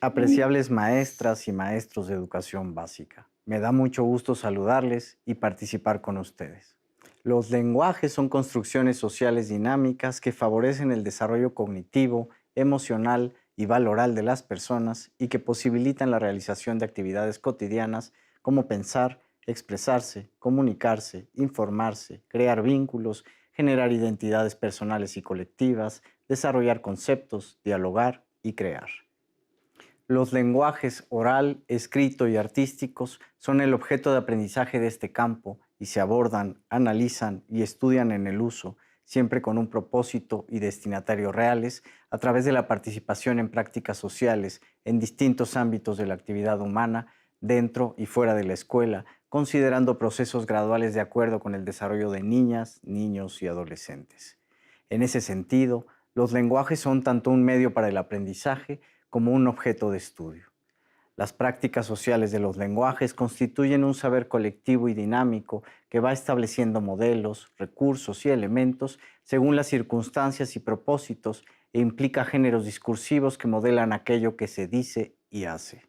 Apreciables maestras y maestros de educación básica, me da mucho gusto saludarles y participar con ustedes. Los lenguajes son construcciones sociales dinámicas que favorecen el desarrollo cognitivo, emocional y valoral de las personas y que posibilitan la realización de actividades cotidianas como pensar, expresarse, comunicarse, informarse, crear vínculos, generar identidades personales y colectivas, desarrollar conceptos, dialogar y crear. Los lenguajes oral, escrito y artísticos son el objeto de aprendizaje de este campo y se abordan, analizan y estudian en el uso, siempre con un propósito y destinatario reales, a través de la participación en prácticas sociales en distintos ámbitos de la actividad humana, dentro y fuera de la escuela, considerando procesos graduales de acuerdo con el desarrollo de niñas, niños y adolescentes. En ese sentido, los lenguajes son tanto un medio para el aprendizaje como un objeto de estudio. Las prácticas sociales de los lenguajes constituyen un saber colectivo y dinámico que va estableciendo modelos, recursos y elementos según las circunstancias y propósitos e implica géneros discursivos que modelan aquello que se dice y hace.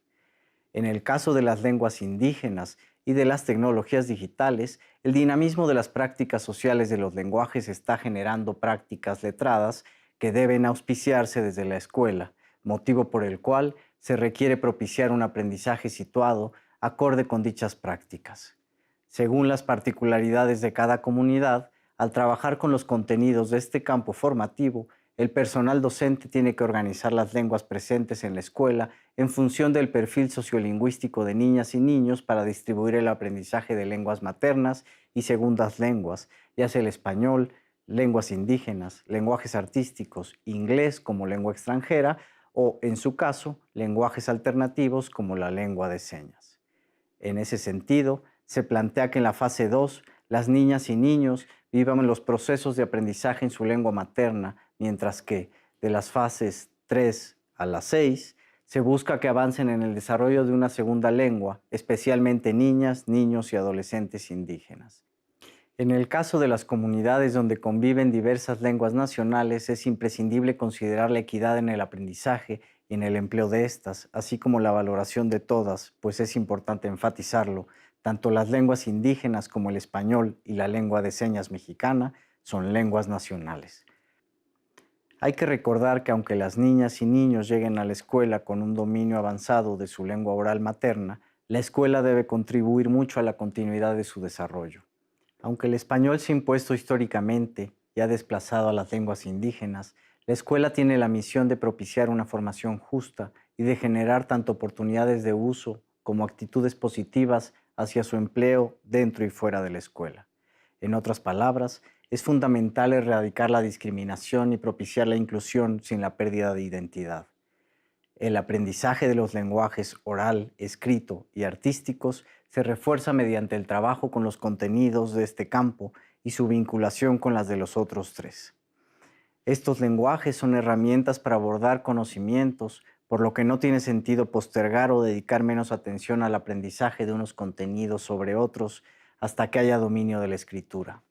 En el caso de las lenguas indígenas y de las tecnologías digitales, el dinamismo de las prácticas sociales de los lenguajes está generando prácticas letradas que deben auspiciarse desde la escuela, motivo por el cual se requiere propiciar un aprendizaje situado acorde con dichas prácticas. Según las particularidades de cada comunidad, al trabajar con los contenidos de este campo formativo, el personal docente tiene que organizar las lenguas presentes en la escuela en función del perfil sociolingüístico de niñas y niños para distribuir el aprendizaje de lenguas maternas y segundas lenguas, ya sea el español, lenguas indígenas, lenguajes artísticos, inglés como lengua extranjera o, en su caso, lenguajes alternativos como la lengua de señas. En ese sentido, se plantea que en la fase 2, las niñas y niños vivan los procesos de aprendizaje en su lengua materna, mientras que de las fases 3 a las 6 se busca que avancen en el desarrollo de una segunda lengua, especialmente niñas, niños y adolescentes indígenas. En el caso de las comunidades donde conviven diversas lenguas nacionales, es imprescindible considerar la equidad en el aprendizaje y en el empleo de estas, así como la valoración de todas, pues es importante enfatizarlo, tanto las lenguas indígenas como el español y la lengua de señas mexicana son lenguas nacionales. Hay que recordar que aunque las niñas y niños lleguen a la escuela con un dominio avanzado de su lengua oral materna, la escuela debe contribuir mucho a la continuidad de su desarrollo. Aunque el español se ha impuesto históricamente y ha desplazado a las lenguas indígenas, la escuela tiene la misión de propiciar una formación justa y de generar tanto oportunidades de uso como actitudes positivas hacia su empleo dentro y fuera de la escuela. En otras palabras, es fundamental erradicar la discriminación y propiciar la inclusión sin la pérdida de identidad. El aprendizaje de los lenguajes oral, escrito y artísticos se refuerza mediante el trabajo con los contenidos de este campo y su vinculación con las de los otros tres. Estos lenguajes son herramientas para abordar conocimientos, por lo que no tiene sentido postergar o dedicar menos atención al aprendizaje de unos contenidos sobre otros hasta que haya dominio de la escritura.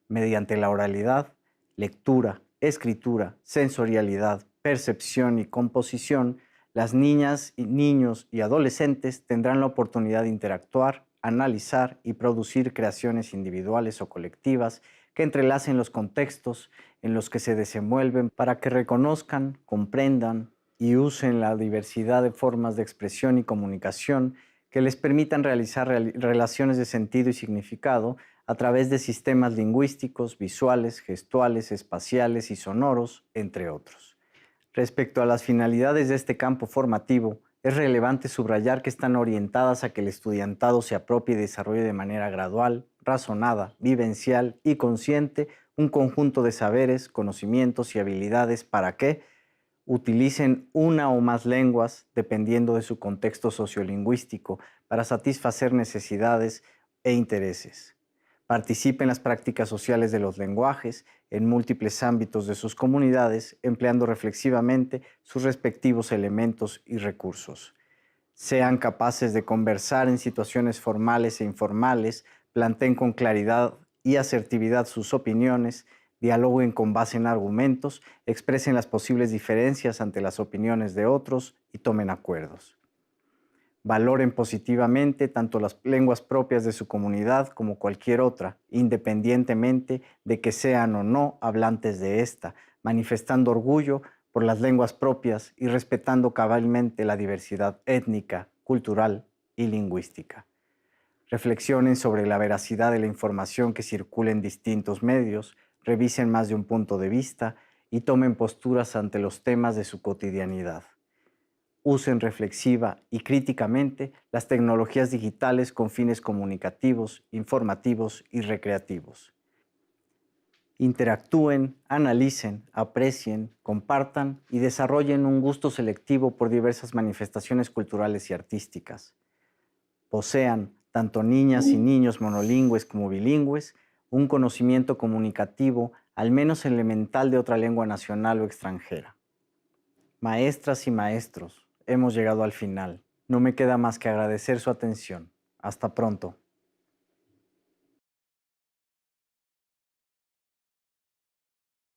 Mediante la oralidad, lectura, escritura, sensorialidad, percepción y composición, las niñas, niños y adolescentes tendrán la oportunidad de interactuar, analizar y producir creaciones individuales o colectivas que entrelacen los contextos en los que se desenvuelven para que reconozcan, comprendan y usen la diversidad de formas de expresión y comunicación que les permitan realizar relaciones de sentido y significado a través de sistemas lingüísticos, visuales, gestuales, espaciales y sonoros, entre otros. Respecto a las finalidades de este campo formativo, es relevante subrayar que están orientadas a que el estudiantado se apropie y desarrolle de manera gradual, razonada, vivencial y consciente un conjunto de saberes, conocimientos y habilidades para que utilicen una o más lenguas dependiendo de su contexto sociolingüístico para satisfacer necesidades e intereses. Participe en las prácticas sociales de los lenguajes en múltiples ámbitos de sus comunidades, empleando reflexivamente sus respectivos elementos y recursos. Sean capaces de conversar en situaciones formales e informales, planteen con claridad y asertividad sus opiniones, dialoguen con base en argumentos, expresen las posibles diferencias ante las opiniones de otros y tomen acuerdos. Valoren positivamente tanto las lenguas propias de su comunidad como cualquier otra, independientemente de que sean o no hablantes de esta, manifestando orgullo por las lenguas propias y respetando cabalmente la diversidad étnica, cultural y lingüística. Reflexionen sobre la veracidad de la información que circula en distintos medios, revisen más de un punto de vista y tomen posturas ante los temas de su cotidianidad. Usen reflexiva y críticamente las tecnologías digitales con fines comunicativos, informativos y recreativos. Interactúen, analicen, aprecien, compartan y desarrollen un gusto selectivo por diversas manifestaciones culturales y artísticas. Posean, tanto niñas y niños monolingües como bilingües, un conocimiento comunicativo al menos elemental de otra lengua nacional o extranjera. Maestras y maestros, hemos llegado al final. No me queda más que agradecer su atención. Hasta pronto.